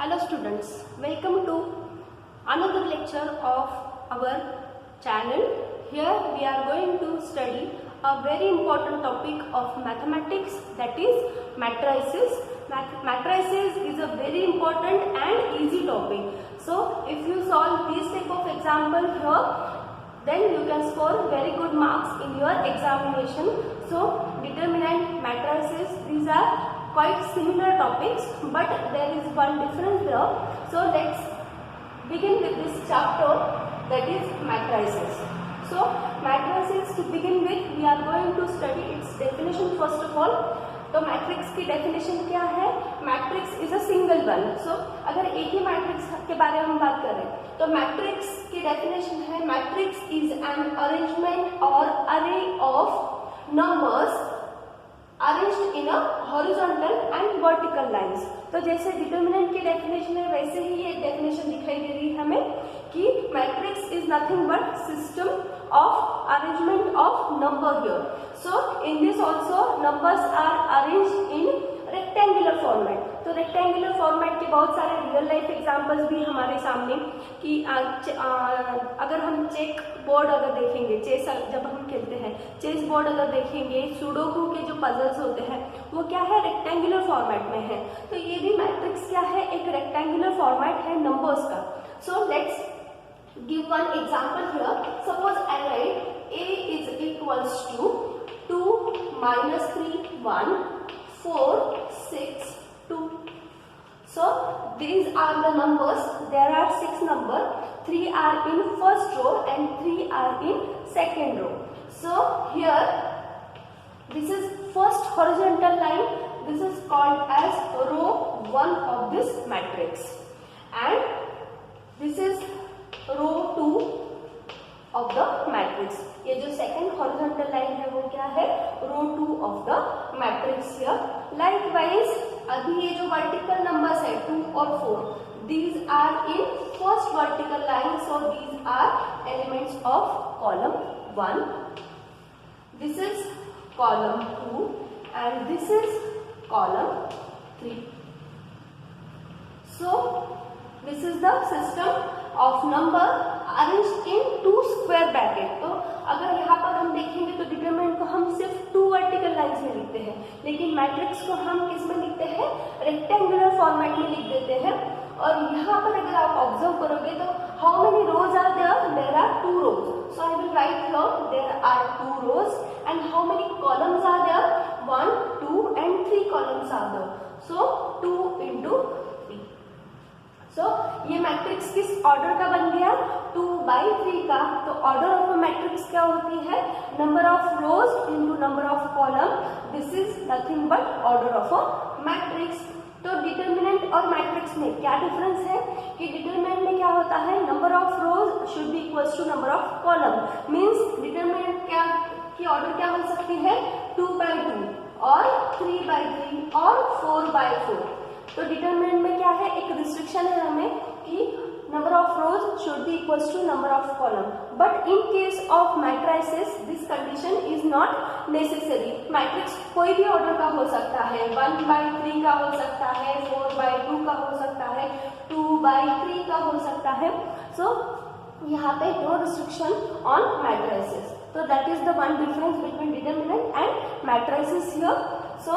Hello students, welcome to another lecture of our channel. Here we are going to study a very important topic of mathematics, that is matrices. Matrices is a very important and easy topic. So if you solve this type of example here, then you can score very good marks in your examination. So determinant, matrices, these are quite similar topics, but there is one difference here. So let's begin with this chapter, that is matrices. So matrices, to begin with, we are going to study its definition first of all. तो matrix की definition क्या है? Matrix is a single one. So अगर एक ही matrix के बारे में हम बात करें तो मैट्रिक्स की डेफिनेशन है, मैट्रिक्स इज एन अरेंजमेंट और अरे of numbers arranged in a horizontal and vertical lines. तो जैसे डिटर्मिनेंट की डेफिनेशन है वैसे ही ये डेफिनेशन दिखाई दे रही है हमें कि matrix is nothing but system of arrangement of number here. So in this also numbers are arranged in rectangular format. तो rectangular format के बहुत सारे रियल लाइफ एग्जांपल्स भी हमारे सामने कि अगर हम चेक बोर्ड अगर देखेंगे, चेस जब हम खेलते हैं, चेस बोर्ड अगर देखेंगे, सुडोकू के जो पजल्स होते हैं वो क्या है, रेक्टेंगुलर फॉर्मेट में है. तो ये भी मैट्रिक्स क्या है, एक रेक्टेंगुलर फॉर्मेट है नंबर्स का. So let's give one example here. Suppose I write a is equals to 2 minus 3 1 4 6 2. So these are the numbers. There are 6 numbers. 3 are in first row and 3 are in second row. So here this is first horizontal line. This is called as row 1 of this matrix, and this is row 2 of the matrix. ये जो second horizontal line है वो क्या है, row 2 of the matrix here. Likewise अभी ये जो vertical numbers है 2 और 4, these are in first vertical line, so these are elements of column 1. This is column 2 and this is column 3. So this is the system of number arranged in 2 square bracket. तो अगर यहाँ पर हम देखेंगे तो determinant को हम सिर्फ 2 वर्टिकल लाइंस में लिखते हैं, लेकिन मैट्रिक्स को हम किस में लिखते हैं, रेक्टेंगुलर फॉर्मेट में लिख देते हैं. और यहाँ पर अगर आप ऑब्जर्व करोगे तो how many rows are there, there are 2 rows. So I will write here there are 2 rows and how many columns are there, 1 2 and 3 columns are there. So 2 into 3. So ये मैट्रिक्स किस order का बन गया, 2/3 का. तो order of a matrix क्या होती है, number of rose into number of column. This is nothing but order of a matrix. तो डिटर्मिनेंट और मैट्रिक्स में क्या डिफरेंस है कि डिटर्मिनेंट में क्या होता है, number of rows should be equals to number of column. Means determinant क्या की ऑर्डर क्या हो सकती है, 2/2 और 3/3 और 4/4. तो डिटरमिनेंट में क्या है, एक रिस्ट्रिक्शन है हमें कि number of rows should be equals to number of column. But in case of matrices this condition is not necessary. Matrix कोई भी ऑर्डर का हो सकता है, 1/3 का हो सकता है, 4/2 का हो सकता है, 2/3 का हो सकता है. सो यहाँ पे नो रिस्ट्रिक्शन ऑन मैट्रिसेस. तो that is the one difference between determinant and matrices here. So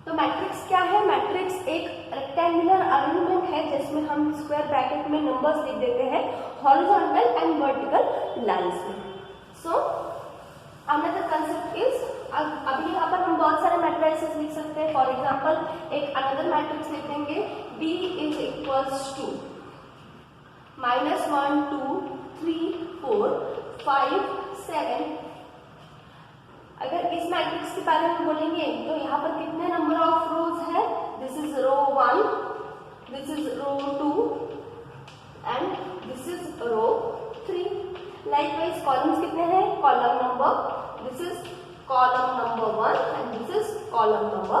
तो मैट्रिक्स क्या है, मैट्रिक्स एक रेक्टेंगुलर अरेंजमेंट है जिसमें हम स्क्वायर ब्रैकेट में नंबर्स लिख देते हैं हॉरिजॉन्टल एंड वर्टिकल लाइंस में. सो अनदर कंसेप्ट इज, अभी यहाँ पर हम बहुत सारे मैट्रिसेस लिख सकते हैं. फॉर एग्जांपल एक अनदर मैट्रिक्स लिख देंगे, B इज इक्वल्स टू -1 2 3 4 5 7. अगर इस मैट्रिक्स के बारे में बोलेंगे तो यहाँ पर कितने नंबर ऑफ रोज है, this is row 1, this is row 2 and this is row 3. Likewise columns कितने हैं, column number, this is column number 1 and this is column number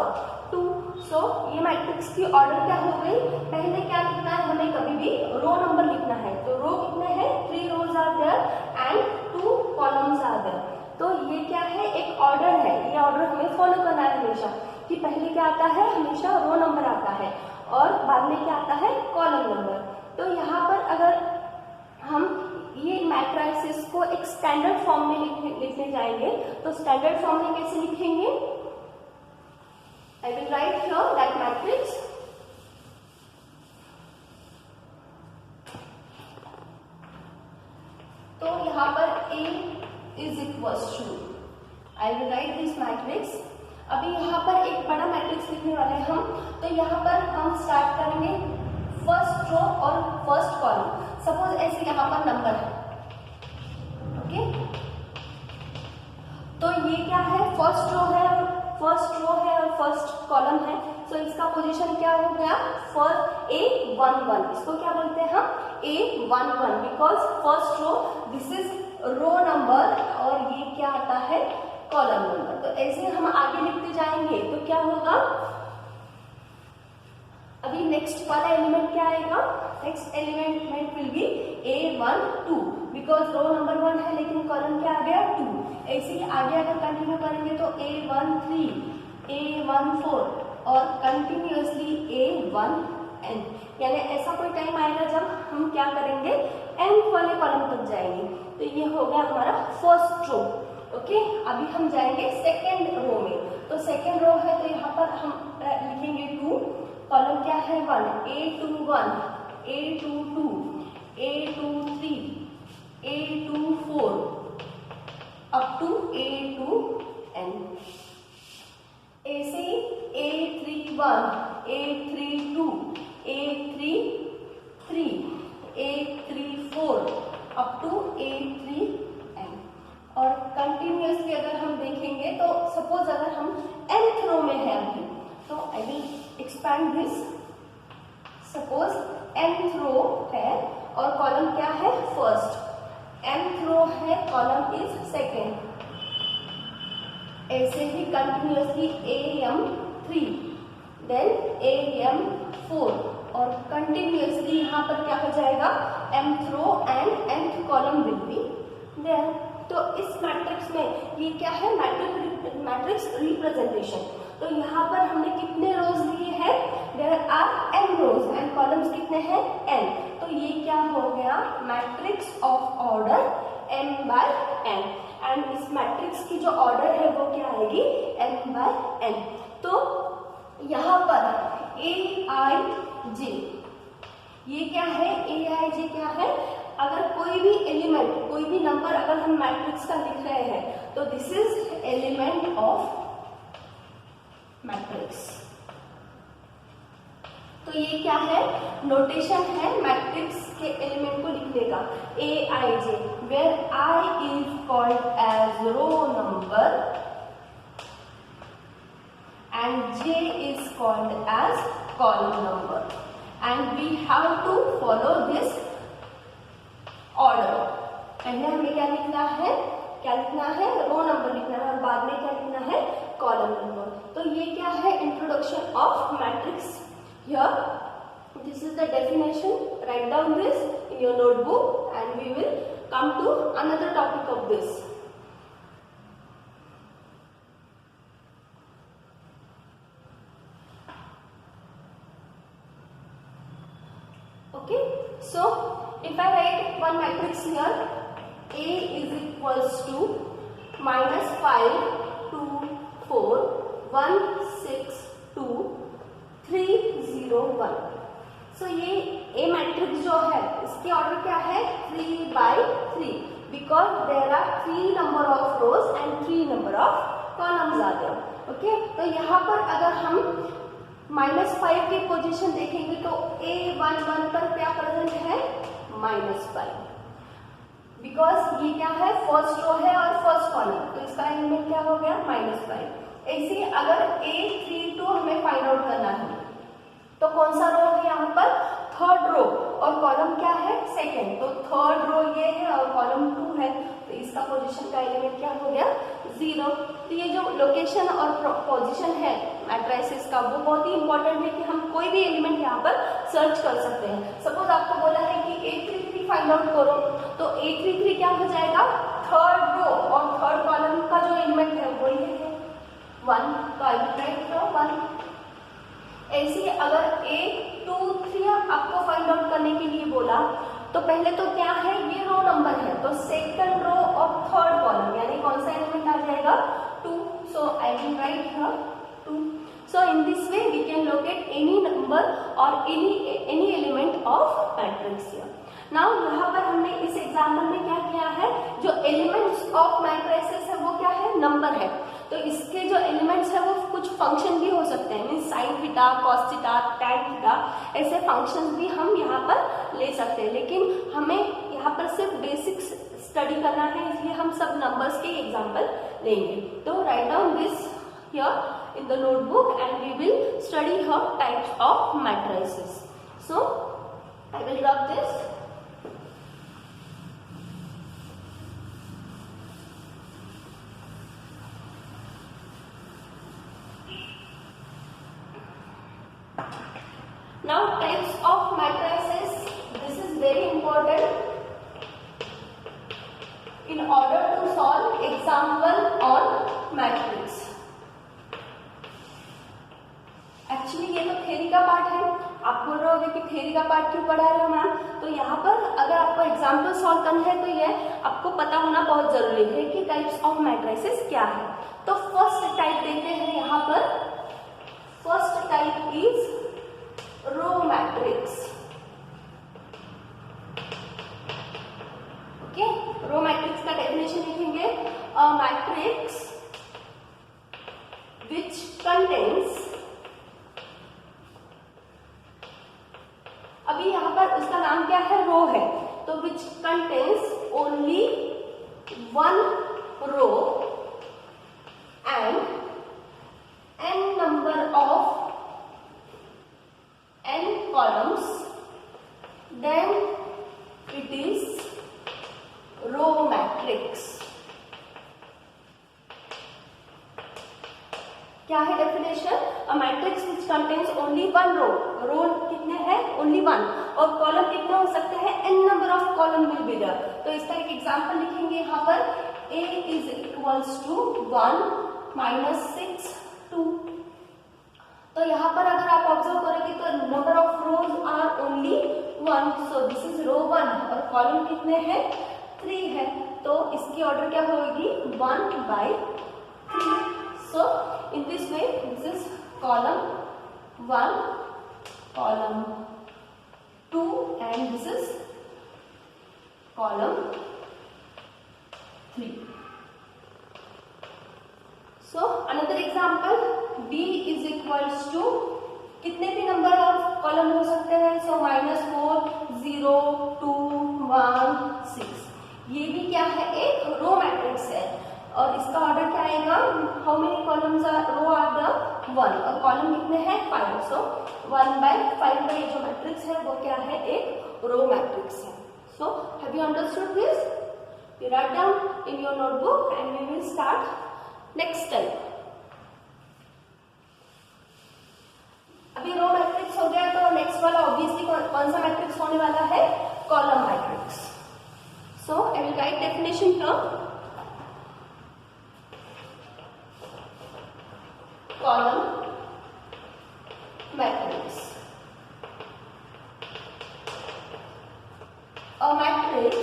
2. So ये मैट्रिक्स की ऑर्डर क्या हो गई, पहले क्या लिखना है हमें, कभी भी रो नंबर लिखना है. तो रो कितने हैं, 3 rows are there and 2 columns are there. तो ये क्या है, एक ऑर्डर है, ये ऑर्डर हमें फॉलो करना है हमेशा कि पहले क्या आता है, हमेशा रो नंबर आता है और बाद में क्या आता है, कॉलम नंबर। तो यहाँ पर अगर हम ये मैट्रिसेस को एक स्टैंडर्ड फॉर्म में लिखने जाएंगे तो स्टैंडर्ड फॉर्म में कैसे लिखेंगे, I will write here that matrix तो यहाँ पर A is equals to, I will write this matrix. अभी यहाँ पर एक बड़ा मैट्रिक्स लिखने वाले हैं हम, तो यहाँ पर हम स्टार्ट करेंगे फर्स्ट रो और फर्स्ट कॉलम। सपोज ऐसे यहाँ पर नंबर है, ओके, तो ये क्या है, फर्स्ट रो है और फर्स्ट कॉलम है। सो इसका पोजीशन क्या हो गया, फर्स्ट A11, इसको क्या बोलते हैं हम, A11, because first row this is row number और ये क्या आता है, कॉलम नंबर। तो ऐसे हम आगे लिखते जाएंगे तो क्या होगा, अभी नेक्स्ट वाला एलिमेंट क्या आएगा, next element will be A12 because row number 1 है लेकिन कॉलम क्या आ गया 2। ऐसे ही आगे अगर कंटिन्यू करेंगे तो A13, A14 और कंटिन्यूअसली A1n, यानी ऐसा कोई टाइम आएगा जब हम क्या करेंगे, nth वाले कॉलम तक जाएंगे। तो ये हो गया हमारा फर्स्ट रो, ओके। अभी हम जाएंगे सेकेंड रो में, तो सेकेंड रो है तो यहाँ पर हम लिखेंगे 2, कॉलम क्या है 1, A21, A22, A23, A24 up to A2n। ऐसे A31, A32, A33, A34 up to A3n। और कंटिन्यूअसली अगर हम देखेंगे तो सपोज अगर हम nth रो में है अभी, तो I will expand this. Suppose nth रो है और कॉलम क्या है, फर्स्ट, nth रो है, कॉलम इज सेकेंड। ऐसे ही कंटिन्यूअसली AM3, देन AM4 और कंटिन्यूअसली यहाँ पर क्या हो जाएगा, mth row and nth column will be there. तो इस मैट्रिक्स में ये क्या है, मैट्रिक्स रिप्रेजेंटेशन। तो यहाँ पर हमने कितने रोज लिए हैं, there are n rows and columns कितने हैं, n। तो ये क्या हो गया, matrix of order m by n, and इस मैट्रिक्स की जो ऑर्डर है वो क्या आएगी, m by n। तो यहाँ पर aij, ये क्या है, aij क्या है, अगर कोई भी एलिमेंट, कोई भी नंबर अगर हम मैट्रिक्स का लिख रहे हैं तो this is element of matrix. तो ये क्या है, नोटेशन है मैट्रिक्स के एलिमेंट को लिखने का, aij, where I is called as row number and j is called as column number, and we have to follow this order। पहले हमें क्या लिखना है, रो नंबर लिखना है और बाद में क्या लिखना है, कॉलम नंबर। तो ये क्या है, introduction of matrix. Here this is the definition, write down this in your notebook and we will come to another topic of this. Okay, so if I write one matrix here, A is equals to -5, 2, 4, 1, 6, 2, 3, 0, 1। So ये A matrix जो है इसकी order क्या है, 3 by 3, because there are 3 number of rows and 3 number of columns are there। Okay, तो यहाँ पर अगर हम -5 की पोजीशन देखेंगे तो A11 पर क्या प्रेजेंट है, -5, बिकॉज ये क्या है, फर्स्ट रो है और फर्स्ट कॉलम, तो इसका एलिमेंट क्या हो गया, -5। ऐसे अगर A32 हमें फाइंड आउट करना है तो कौन सा रो है यहाँ पर, थर्ड रो, और कॉलम क्या है, सेकेंड। तो थर्ड रो ये है और कॉलम 2 है, तो इसका पोजीशन का एलिमेंट क्या हो गया, 0। तो ये जो लोकेशन और पोजीशन है मैट्रिसेस का वो बहुत ही इंपॉर्टेंट है कि हम कोई भी एलिमेंट यहाँ पर सर्च कर सकते हैं। सपोज आपको बोला है कि A33 फाइंड आउट करो, तो A33 क्या हो जाएगा, थर्ड रो और थर्ड कॉलम का जो एलिमेंट है वो ये है 1। तो आई विल राइट 1 ऐसे अगर 1 2 3 आपको फाइंड आउट करने के लिए बोला तो पहले तो क्या है, ये रो नंबर है तो सेकंड रो और थर्ड कॉलम यानी कौन सा एलिमेंट आ जाएगा 2. So I will write here 2. So in this way we can locate any number or any element of matrix here. Now यहाँ पर हमने इस एग्जाम्पल में क्या किया है, जो एलिमेंट्स ऑफ मैट्रिसेस है वो क्या है, नंबर है. तो इसके जो एलिमेंट्स है वो कुछ फंक्शन भी हो सकते हैं, means sine theta, cos theta, tan theta, ऐसे फंक्शंस भी हम यहाँ पर ले सकते हैं. लेकिन हमें यहाँ पर सिर्फ बेसिक्स स्टडी करना है, इसलिए हम सब नंबर्स के एग्जाम्पल लेंगे. तो right down this here in the notebook and we will study her types of matrices. So I will rub this. Now types of matrices, this is very important in order to solve example on matrix. Actually ये तो theory का part है. आप बोल रहे होगे कि theory का पार्ट क्यों पढ़ा रहे हो मैम, तो यहाँ पर अगर आपको एग्जाम्पल सॉल्व करना है तो ये आपको पता होना बहुत जरूरी है कि टाइप्स ऑफ मैट्रिसेस क्या है. तो फर्स्ट टाइप देखते हैं यहाँ पर. First type is row matrix. Okay, row matrix का डेफिनेशन लिखेंगे, अ मैट्रिक्स विच कंटेन्स, अभी यहाँ पर उसका नाम क्या है, रो है, तो which contains only one row and n number of n columns, then it is row matrix. क्या है डेफिनेशन, a matrix which contains only one row. Row कितने हैं, ओनली वन, और कॉलम कितने हो सकते हैं, n number of column will be there. तो इसका एक एग्जांपल लिखेंगे यहाँ पर, a is equals to 1 minus 6 2. तो यहाँ पर अगर आप ऑब्जर्व करोगे तो number of rows are only 1, so this is row 1 और कॉलम कितने हैं, 3 है. तो इसकी ऑर्डर क्या होगी, 1/3. So in this way this is column 1, column 2 and this is column 3. So another example, b is equals to कितने भी नंबर ऑफ कॉलम हो सकते हैं, so -4 0 2 1 6. ये भी क्या है, एक रो मैट्रिक्स है और इसका ऑर्डर क्या आएगा, how many columns are, row are the 1 और कॉलम कितने हैं 5. सो 1/5 का ये जो मैट्रिक्स है वो क्या है, एक रो मैट्रिक्स है. So have you understood this, you write down in your notebook and we will start next type. अभी रो मैट्रिक्स हो गया तो नेक्स्ट वाला ऑब्वियसली कौन सा मैट्रिक्स होने वाला है, column matrix. So I will right definition here. Column matrix. A matrix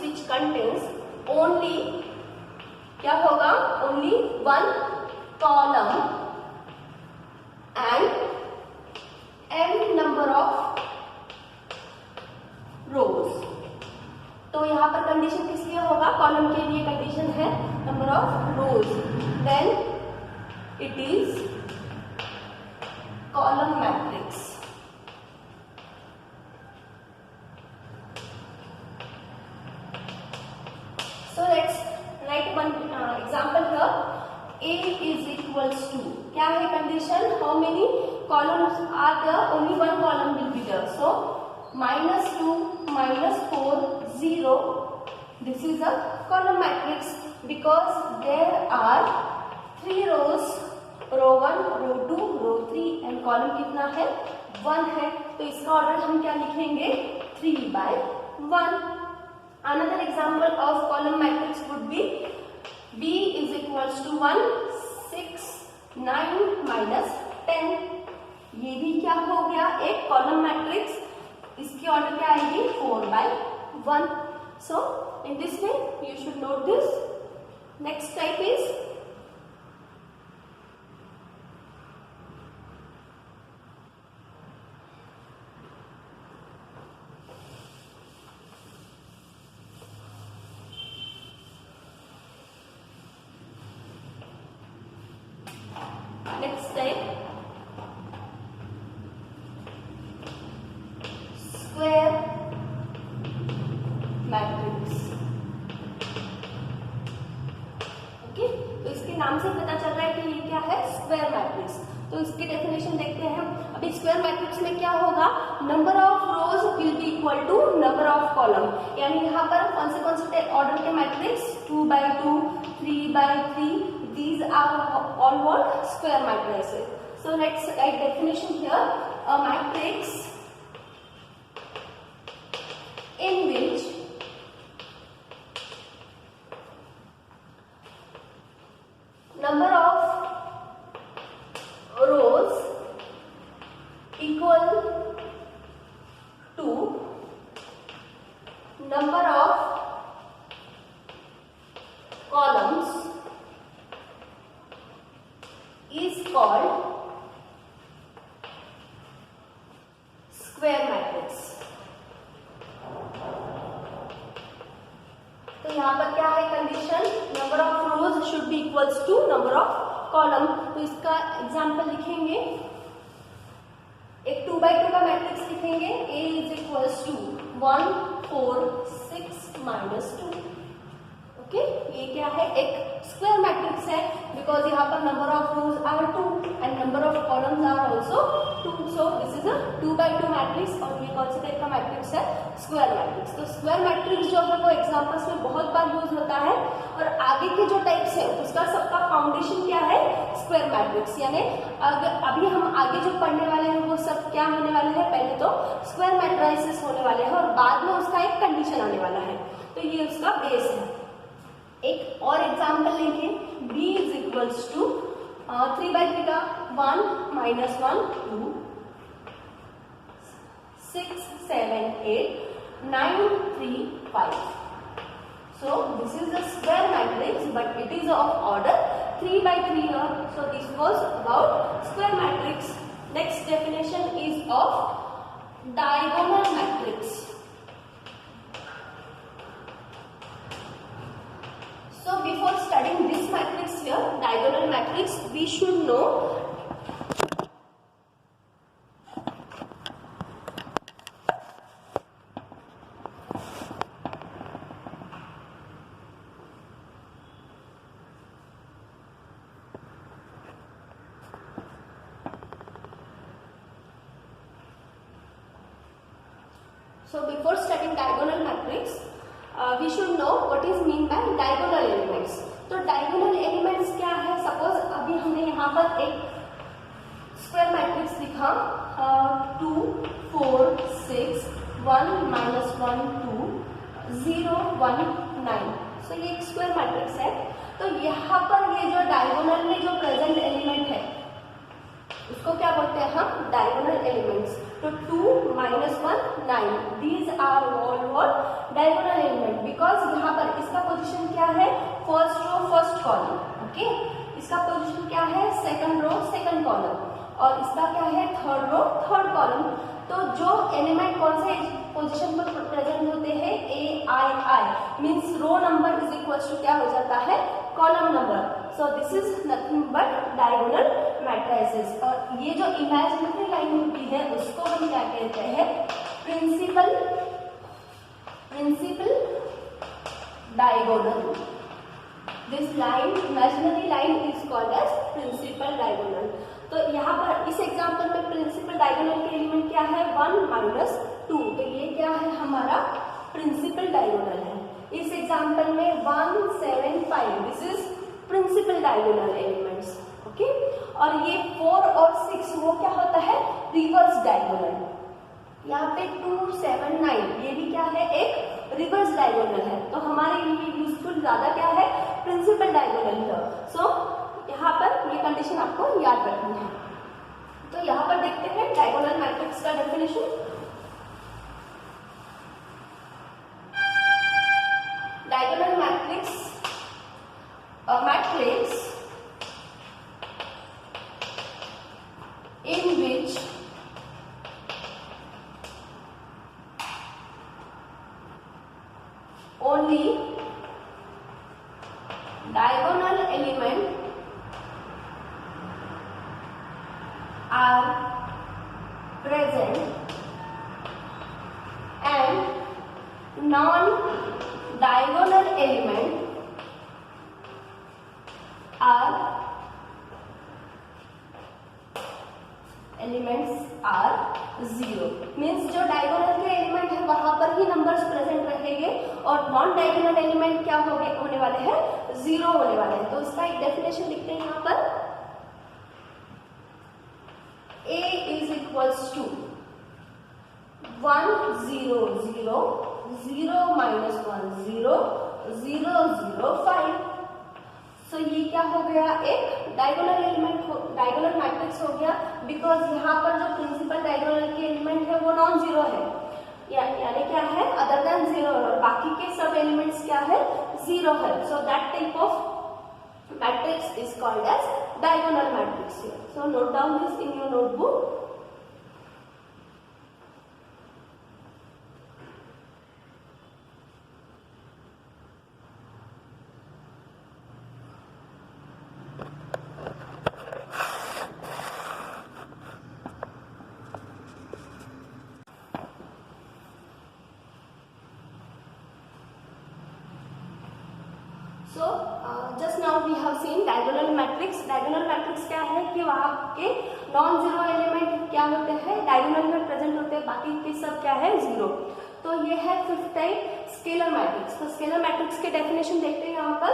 which contains only, क्या होगा, only one column and m number of रोज. तो यहाँ पर कंडीशन किस लिए होगा, कॉलम के लिए कंडीशन है number of rows, then it is column matrix. So let's write one example here. a is equals to, क्या है condition, how many columns are there, only one column will be there. So -2 -4 0, this is a column matrix because there are 3 rows, row 1 row 2 row 3 and column कितना है 1 है. तो इसका order हम क्या लिखेंगे, 3/3. 1. Another example of column matrix would be B is equals to 1, 6, 9 minus 10. ये भी क्या हो गया, एक कॉलम मैट्रिक्स. इसकी ऑर्डर क्या आएगी, 4/1. So in this way you should note this. Next type is square matrix. Okay, तो इसके नाम से पता चल रहा है कि ये क्या है, स्क्वायर मैट्रिक्स. तो इसकी डेफिनेशन देखते हैं. अभी स्क्वायर मैट्रिक्स में क्या होगा, number of rows will be equal to number of column. यानी यहाँ पर कौन से ऑर्डर के matrix, 2/2, 3/3, these are all what, square matrices. So let's write definition here. A matrix in which number of rows equal to number of columns is called square matrix. तो यहाँ पर क्या है condition, number of rows should be equals to number of column. तो इसका example लिखेंगे, एक 2/2 का मैट्रिक्स लिखेंगे. A is equals to 1, 4, 6 minus 2. Okay, ये क्या है, एक स्क्वायर मैट्रिक्स है, बिकॉज यहाँ पर number of rows are 2 and number of columns are also 2. So this is a 2/2 matrix. और ये कौन से टाइप का मैट्रिक्स है, स्क्वायर मैट्रिक्स. तो स्क्वायर मैट्रिक्स जो है वो एग्जांपल्स में बहुत बार यूज होता है. और आगे के जो टाइप्स है उसका सबका फाउंडेशन क्या है, स्क्वायर मैट्रिक्स. यानी अभी हम आगे जो पढ़ने वाले हैं वो सब क्या होने वाले हैं, पहले तो स्क्वायर मैट्रिसेस होने वाले हैं और बाद में उसका एक कंडीशन आने वाला है. तो ये उसका बेस है. एक और एग्जाम्पल लेंगे, B इज इक्वल्स टू 3/3 का 1 minus 1 2, 6 7 8 9 3 5. So this is a square matrix, but it is of order 3/3 here. So this was about square matrix. Next definition is of diagonal matrix. So before studying this matrix here, diagonal matrix, we should know diagonal matrix, we should know what is mean by diagonal elements. तो diagonal elements क्या है, suppose अभी हमने यहाँ पर एक square matrix लिखा 2 4 6 1 minus 1 2 0 1 9. सो ये एक स्क्वायर मैट्रिक्स है. तो यहाँ पर ये जो डायगोनल में जो प्रेजेंट एलिमेंट है उसको क्या बोलते हैं हम, डायगोनल एलिमेंट्स. तो 2 minus 1 9, these are all diagonal element, बिकॉज यहाँ पर इसका पोजीशन क्या है, first row first column. Okay, इसका पोजीशन क्या है, सेकंड रो सेकंड कॉलम, और इसका क्या है, थर्ड रो थर्ड कॉलम. तो जो एलिमेंट कौन से पोजीशन पर प्रेजेंट होते हैं, AII means row number is equal to क्या हो जाता है, column number. So this is nothing but diagonal matrices. और ये जो इमेजिनरी लाइन होती है उसको हम क्या कहते हैं, principal diagonal. This line, imaginary line is called as principal diagonal. तो यहाँ पर इस एग्जाम्पल में प्रिंसिपल डायगोनल के एलिमेंट क्या है, 1 minus 2. तो ये क्या है, हमारा प्रिंसिपल डायगोनल है. इस एग्जाम्पल में 1 7 5, this is principal diagonal elements. Okay, और ये 4 और 6 वो क्या होता है, रिवर्स डायगोनल. यहाँ पे 2 7 9 ये भी क्या है, एक रिवर्स डायगोनल है, तो हमारे लिए यूजफुल ज्यादा क्या है, प्रिंसिपल डायगोनल है। सो यहाँ पर ये कंडीशन आपको याद रखनी है। तो यहाँ पर देखते हैं डायगोनल मैट्रिक्स का definition. Diagonal matrix, a matrix in which only diagonal element are present and non-diagonal element elements are zero. Means जो डायगोनल के एलिमेंट है वहां पर ही नंबर्स प्रेजेंट रहेंगे और नॉन डायगोनल एलिमेंट क्या होने वाले हैं, जीरो होने वाले हैं। तो इसका एक डेफिनेशन लिखते हैं यहाँ पर, A इज इक्वल्स टू 1 0 0 0 -1 0 0 0 5। तो ये क्या हो गया, एक डायगोनल एलिमेंट, डायगोनल मैट्रिक्स हो गया, बिकॉज यहाँ पर जो प्रिंसिपल डायगोनल के एलिमेंट है वो नॉन जीरो है, यानी क्या है, अदर देन जीरो है, और बाकी के सब एलिमेंट्स क्या है, जीरो है। So that type of matrix is called as diagonal matrix. So note down this in your notebook. So just now we have seen diagonal matrix. Diagonal matrix क्या है कि वहाँ के नॉन जीरो एलिमेंट क्या होते हैं, diagonal में present होते हैं, बाकी के सब क्या है, जीरो। तो ये है फिफ्थ टाइप स्केलर मैट्रिक्स। तो स्केलर मैट्रिक्स के डेफिनेशन देखते हैं यहाँ पर।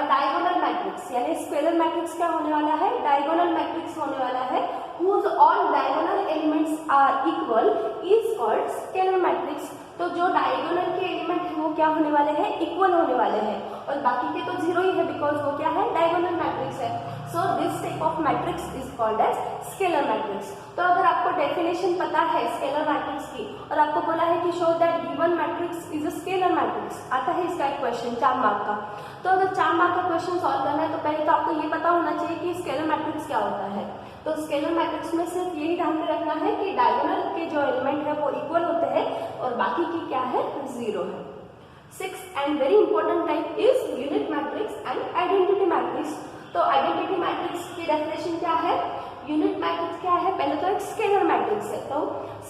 डायगोनल मैट्रिक्स यानी स्केलर मैट्रिक्स क्या होने वाला है, डायगोनल मैट्रिक्स होने वाला है, whose all diagonal elements are equal is called scalar matrix. तो जो डायगोनल के एलिमेंट है वो क्या होने वाले हैं, इक्वल होने वाले हैं, और बाकी के तो जीरो ही है, बिकॉज वो क्या है, डायगोनल मैट्रिक्स है। So this type of matrix is called as scalar matrix. तो अगर आपको डेफिनेशन पता है स्केलर मैट्रिक्स की और आपको बोला है कि show that given matrix is a scalar matrix, आता है इसका एक क्वेश्चन 4 मार्क का। तो अगर 4 मार्क का क्वेश्चन सॉल्व करना है तो पहले तो आपको ये पता होना चाहिए कि स्केलर मैट्रिक्स क्या होता है। तो स्केलर मैट्रिक्स में सिर्फ यही ध्यान में रखना है कि डायगोनल के जो एलिमेंट है वो इक्वल होते हैं और बाकी की क्या है, जीरो है। 6th and very important type is unit matrix and identity matrix. तो आइडेंटिटी मैट्रिक्स की डेफिनेशन क्या है, यूनिट मैट्रिक्स क्या है, पहले तो एक स्केलर मैट्रिक्स है। तो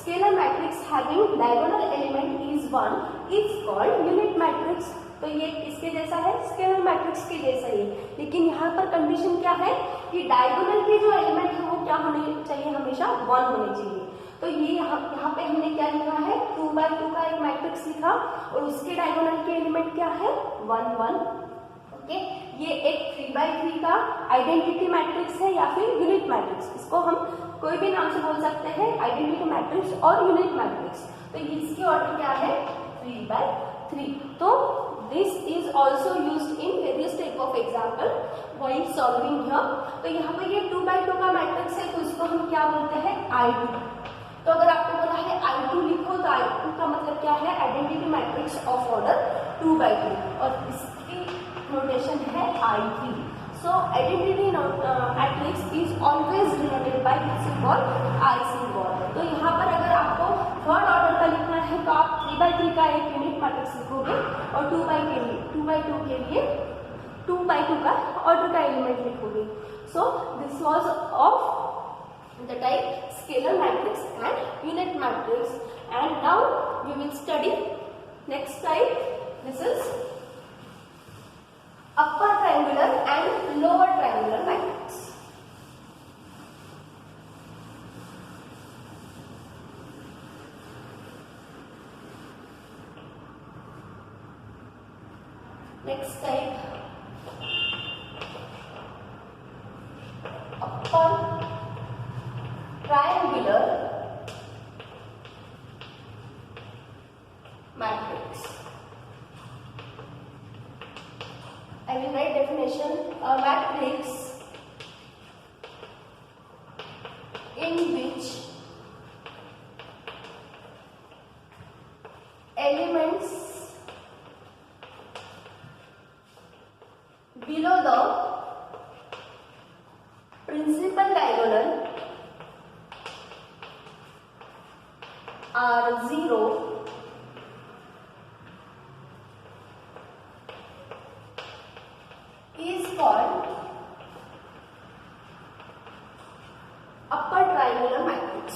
scalar matrix having diagonal element is 1 is called unit matrix. तो ये किसके जैसा है, स्केलर मैट्रिक्स के जैसा ही, लेकिन यहाँ पर कंडीशन क्या है कि डायगोनल के जो एलिमेंट है वो क्या होने चाहिए, हमेशा 1 होने चाहिए। तो ये यहाँ पे हमने क्या लिखा है, 2 by 2 का एक मैट्रिक्स लिखा और उसके डायगोनल के एलिमेंट क्या है, 1 1। ओके, ये एक 3 by 3 का आइडेंटिटी मैट्रिक्स है या फिर यूनिट मैट्रिक्स, इसको हम कोई भी नाम से बोल सकते हैं, आइडेंटिटी मैट्रिक्स और यूनिट मैट्रिक्स। तो इसकी ऑर्डर क्या है, 3 by 3। तो this is also used in various type of example while solving here. तो यहाँ पर ये 2 by 2 का मैट्रिक्स है, तो इसको हम क्या बोलते हैं, I2। तो अगर आपको बोला है I2 लिखो, तो I2 का मतलब क्या है, identity matrix of order 2 by 2, और इसकी नोटेशन है I3। So identity matrix is always denoted by this symbol, I symbol. तो यहाँ पर अगर आपको थर्ड ऑर्डर का लिखना है तो आप 3 by 3 का एक यूनिट मैट्रिक्स लिखोगे और 2 by 2 के लिए 2 by 2 का ऑर्डर का एलिमेंट लिखोगे। So this was of the type scalar matrix and unit matrix, and now we will study next type. This is upper triangular and lower triangular matrix. Next type, upper triangular matrix. I will write definition. A matrix in which elements below the principal diagonal are 0 is called upper triangular matrix.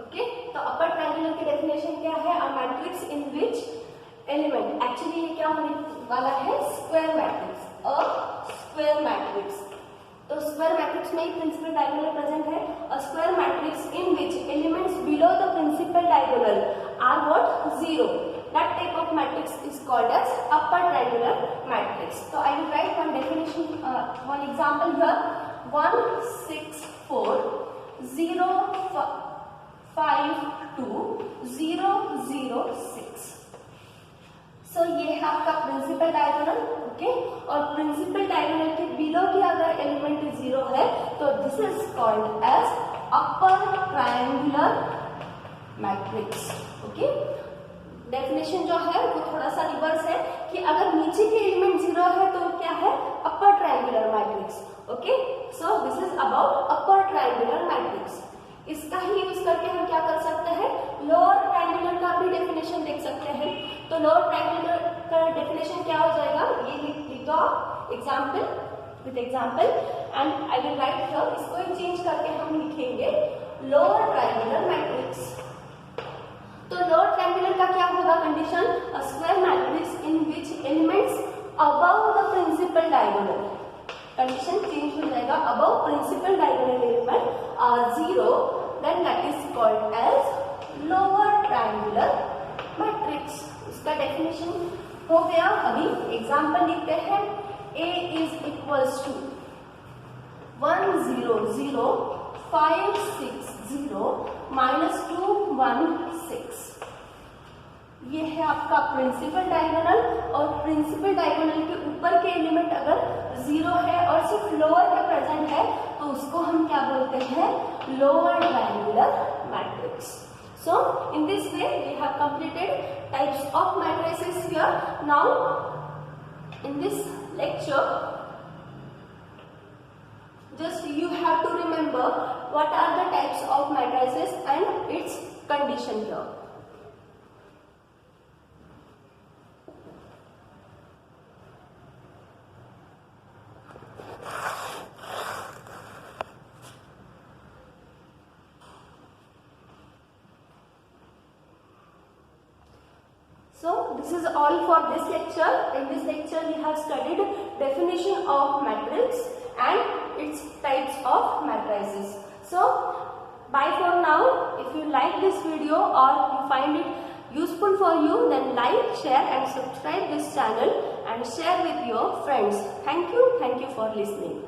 Okay, तो upper triangular की definition क्या है? A matrix in which element, actually ये क्या होने वाला है? Square matrix, a square matrix. तो स्क्वायर मैट्रिक्स में ही प्रिंसिपल डायगोनल प्रेजेंट है. A square matrix in which elements below the principal diagonal are what? 0. That type of matrix is called as upper triangular matrix. So I will write one definition, one example here. 1 6 4 0 5 2 0 0 6. So ये है आपका principal diagonal. Okay, और principal diagonal के below की अगर element 0 है तो this is called as upper triangular matrix. Okay, definition जो है वो थोड़ा सा रिवर्स है कि अगर नीचे के एलिमेंट 0 है तो क्या है? अपर triangular matrix. Okay, so this is about upper triangular matrix. इसका ही यूज करके हम क्या कर सकते हैं? लोअर ट्रायंगुलर का भी डेफिनेशन देख सकते हैं. तो लोअर ट्रायंगुलर का डेफिनेशन क्या हो जाएगा? ये लिख दो example with example and I will write here. इसको चेंज करके हम लिखेंगे लोअर ट्रायंगुलर मैट्रिक्स. तो लोअर ट्रायंगुलर का क्या होगा condition? A square matrix in which elements above the principal diagonal. Condition change हो जाएगा. Above principal diagonal element are 0, then that is called as lower triangular matrix. इसका definition हो गया. अभी एग्जांपल लिखते हैं. A is equals to 1 0 0 5 6 0 -2 1 6. ये है आपका प्रिंसिपल डायगोनल. और प्रिंसिपल डायगोनल के ऊपर के एलिमेंट अगर 0 है और सिर्फ लोअर में प्रेजेंट है तो उसको हम क्या बोलते हैं? Lower triangular matrix. So in this way we have completed types of matrices here. Now in this lecture just you have to remember what are the types of matrices and its condition here. So this is all for this lecture. In this lecture we have studied definition of matrix and its types of matrices. So bye for now. If you like this video or you find it useful for you, then like, share and subscribe this channel and share with your friends. Thank you for listening.